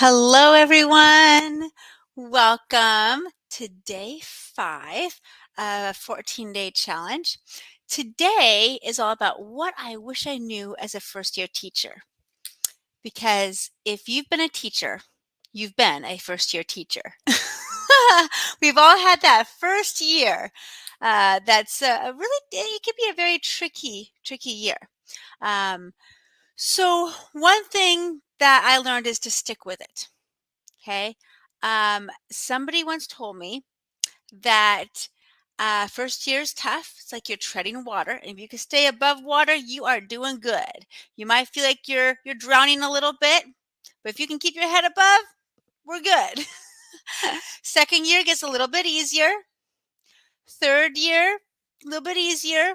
Hello, everyone. Welcome to day 5 of a 14-day challenge. Today is all about what I wish I knew as a first-year teacher. Because if you've been a teacher, you've been a first-year teacher. We've all had that first year. That's really, it can be a very tricky year. Um, so one thing that I learned is to stick with it. Okay. Somebody once told me that first year is tough. It's like you're treading water, and if you can stay above water, you are doing good. You might feel like you're drowning a little bit, but if you can keep your head above, we're good. Second year gets a little bit easier. Third year, a little bit easier,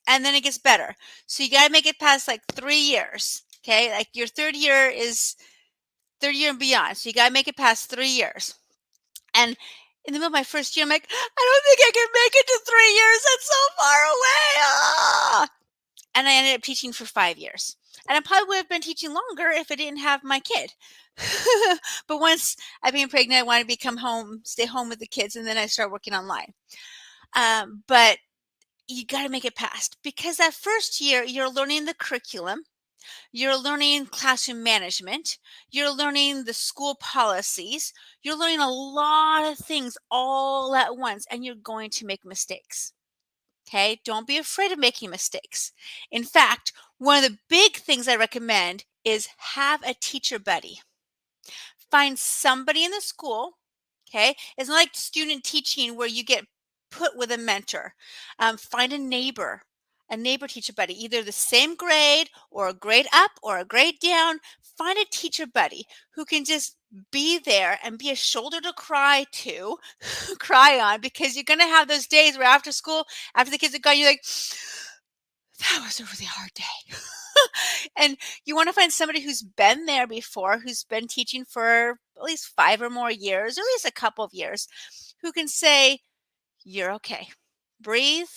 and then it gets better. So you got to make it past like 3 years. Okay, like your third year and beyond. So you got to make it past 3 years. And in the middle of my first year, I'm like, I don't think I can make it to 3 years. That's so far away. Ah! And I ended up teaching for 5 years. And I probably would have been teaching longer if I didn't have my kid. But once I became pregnant, I wanted to become home, stay home with the kids, and then I started working online. But you got to make it past, because that first year, you're learning the curriculum. You're learning classroom management. You're learning the school policies. You're learning a lot of things all at once, and you're going to make mistakes. Okay, don't be afraid of making mistakes. In fact, one of the big things I recommend is have a teacher buddy. Find somebody in the school. Okay, it's not like student teaching where you get put with a mentor. Find a neighbor teacher buddy, either the same grade or a grade up or a grade down. Find a teacher buddy who can just be there and be a shoulder to cry to, cry on, because you're going to have those days where after school, after the kids are gone, you're like, that was a really hard day. And you want to find somebody who's been there before, who's been teaching for at least 5 or more years, or at least a couple of years, who can say, you're okay. Breathe.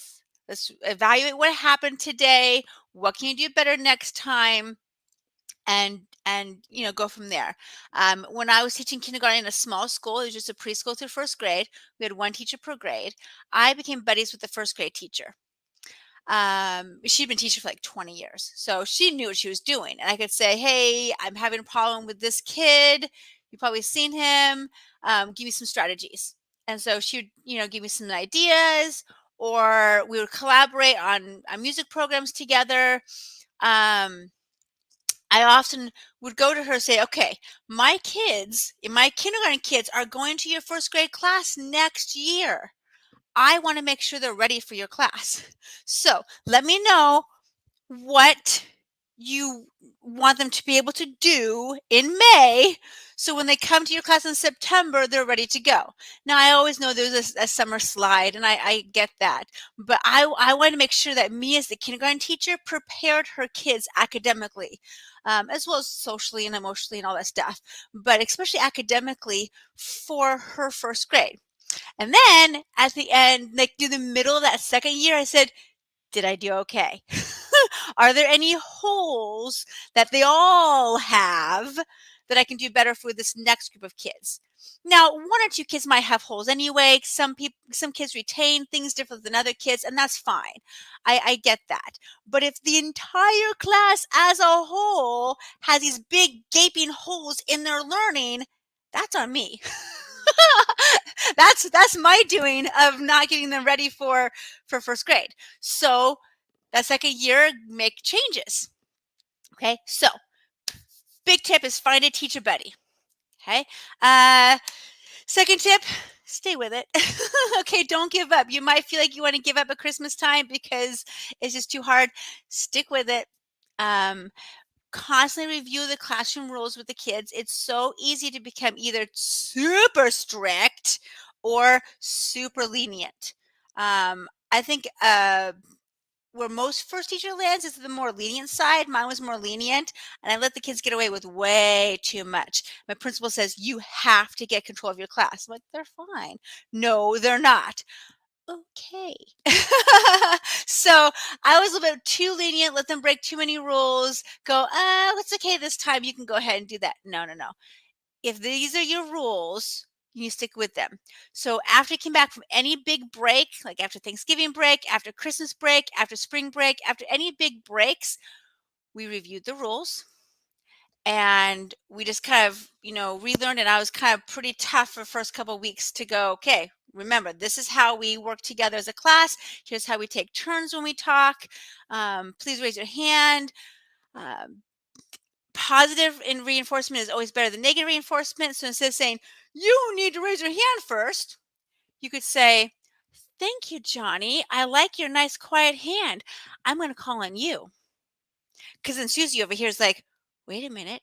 Let's evaluate what happened today. What can you do better next time? And go from there. When I was teaching kindergarten in a small school, it was just a preschool through first grade. We had one teacher per grade. I became buddies with the first grade teacher. She'd been teaching for like 20 years, so she knew what she was doing, and I could say, hey, I'm having a problem with this kid. You've probably seen him. Give me some strategies. And so she would give me some ideas, or we would collaborate on music programs together. I often would go to her and say, okay, my kindergarten kids are going to your first grade class next year. I want to make sure they're ready for your class. So let me know what you want them to be able to do in May, so when they come to your class in September, they're ready to go. Now, I always know there's a summer slide, and I get that. But I wanted to make sure that me, as the kindergarten teacher, prepared her kids academically, as well as socially and emotionally and all that stuff, but especially academically for her first grade. And then at the end, like through the middle of that second year, I said, did I do okay? Are there any holes that they all have that I can do better for this next group of kids? Now, one or two kids might have holes anyway. Some kids retain things different than other kids, and that's fine. I get that. But if the entire class as a whole has these big gaping holes in their learning, that's on me. That's my doing of not getting them ready for first grade. So that second year, make changes. Okay, so big tip is find a teacher buddy. Okay, second tip, stay with it. Okay, don't give up. You might feel like you want to give up at Christmas time because it's just too hard. Stick with it. Constantly review the classroom rules with the kids. It's so easy to become either super strict or super lenient. I think where most first teacher lands is the more lenient side. Mine was more lenient, and I let the kids get away with way too much. My principal says, you have to get control of your class. I'm like, they're fine. No, they're not. Okay. So I was a little bit too lenient, let them break too many rules, go, it's okay this time, you can go ahead and do that. No. if these are your rules, you stick with them. So after you came back from any big break, like after Thanksgiving break, after Christmas break, after spring break, after any big breaks, we reviewed the rules and we just kind of, relearned. And I was kind of pretty tough for the first couple of weeks to go, okay, remember, this is how we work together as a class. Here's how we take turns when we talk. Please raise your hand. Um, Positive in reinforcement is always better than negative reinforcement. So instead of saying, you need to raise your hand first, you could say, thank you, Johnny. I like your nice, quiet hand. I'm going to call on you. Because then Susie over here is like, wait a minute.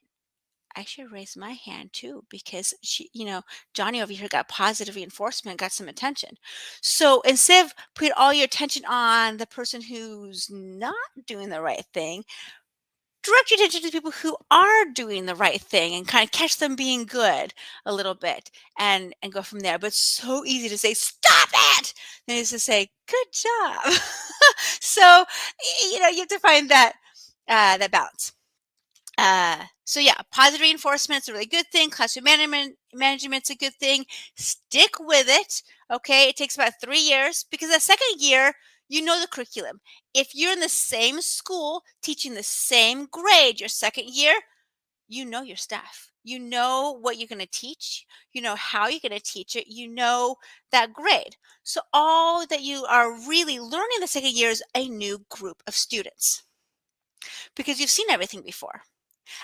I should raise my hand too because Johnny over here got positive reinforcement, got some attention. So instead of putting all your attention on the person who's not doing the right thing, direct your attention to people who are doing the right thing and kind of catch them being good a little bit and go from there. But it's so easy to say, stop it. Then it's to say, good job. So, you have to find that balance. So yeah, positive reinforcement is a really good thing. Classroom management's a good thing. Stick with it. Okay, it takes about 3 years because the second year you know the curriculum. If you're in the same school teaching the same grade your second year, you know your stuff. You know what you're going to teach. You know how you're going to teach it. You know that grade. So all that you are really learning the second year is a new group of students because you've seen everything before.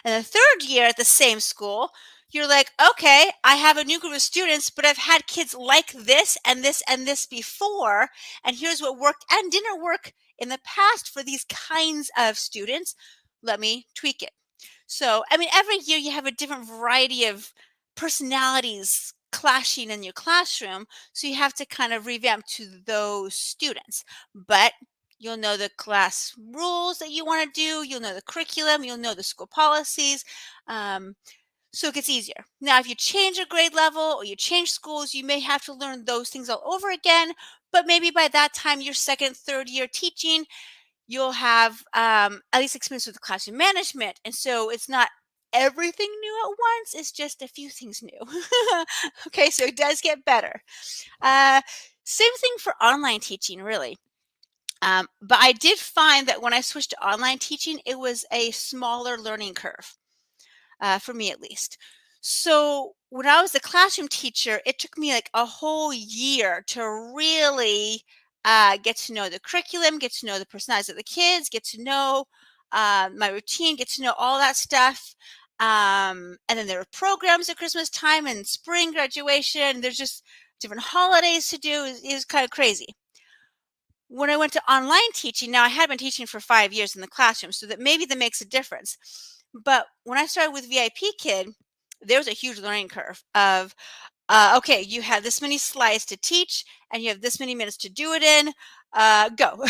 And the third year at the same school, you're like, okay, I have a new group of students, but I've had kids like this and this and this before. And here's what worked and didn't work in the past for these kinds of students. Let me tweak it. So, I mean, every year you have a different variety of personalities clashing in your classroom. So you have to kind of revamp to those students. But you'll know the class rules that you want to do. You'll know the curriculum. You'll know the school policies. So it gets easier. Now, if you change a grade level or you change schools, you may have to learn those things all over again. But maybe by that time, your second, third year teaching, you'll have at least experience with classroom management. And so it's not everything new at once. It's just a few things new. Okay, so it does get better. Uh, Same thing for online teaching, really. But I did find that when I switched to online teaching, it was a smaller learning curve, for me at least. So when I was a classroom teacher, it took me like a whole year to really get to know the curriculum, get to know the personalities of the kids, get to know my routine, get to know all that stuff. And then there were programs at Christmas time and spring graduation. There's just different holidays to do. It was kind of crazy. When I went to online teaching, now I had been teaching for 5 years in the classroom, so that makes a difference. But when I started with VIP Kid, there was a huge learning curve of, okay, you have this many slides to teach and you have this many minutes to do it in. Go.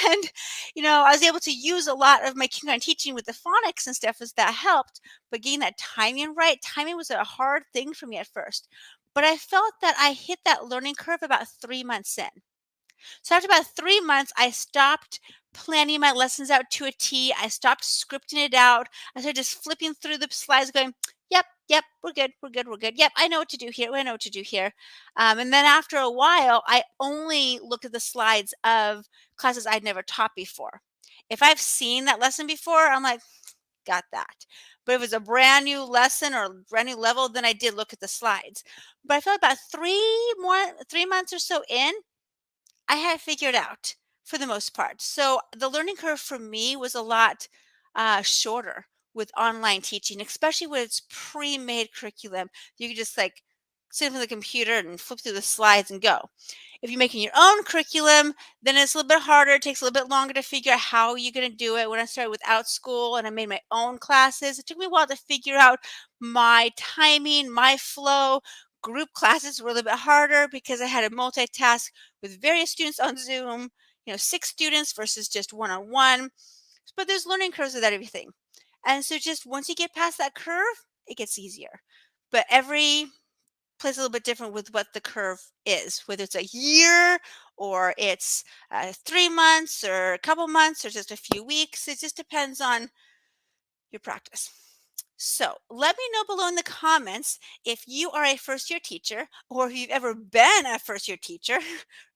And, I was able to use a lot of my kindergarten teaching with the phonics and stuff as that helped. But getting that timing right, timing was a hard thing for me at first. But I felt that I hit that learning curve about 3 months in. So after about 3 months, I stopped planning my lessons out to a T. I stopped scripting it out. I started just flipping through the slides going, yep, yep, we're good, we're good, we're good. Yep, I know what to do here. I know what to do here. And then after a while, I only looked at the slides of classes I'd never taught before. If I've seen that lesson before, I'm like, got that. But if it was a brand new lesson or brand new level, then I did look at the slides. But I felt about 3 months or so in, I had figured out for the most part. So the learning curve for me was a lot shorter with online teaching, especially when it's pre-made curriculum. You can just like sit in front of the computer and flip through the slides and go. If you're making your own curriculum, then it's a little bit harder. It takes a little bit longer to figure out how you're going to do it. When I started without school and I made my own classes, it took me a while to figure out my timing, my flow. Group classes were a little bit harder because I had to multitask with various students on Zoom, 6 students versus just one-on-one. But there's learning curves with everything. And so just once you get past that curve, it gets easier. But every place a little bit different with what the curve is, whether it's a year or it's 3 months or a couple months or just a few weeks. It just depends on your practice. So let me know below in the comments if you are a first year teacher or if you've ever been a first year teacher.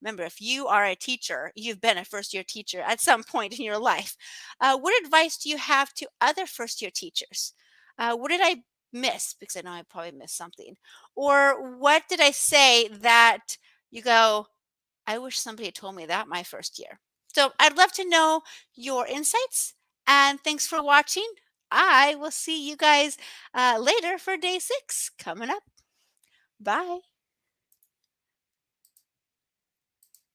Remember, if you are a teacher, you've been a first year teacher at some point in your life. What advice do you have to other first year teachers? What did I miss? Because I know I probably missed something. Or what did I say that you go, I wish somebody had told me that my first year. So I'd love to know your insights. And thanks for watching. I will see you guys later for day 6 coming up. Bye.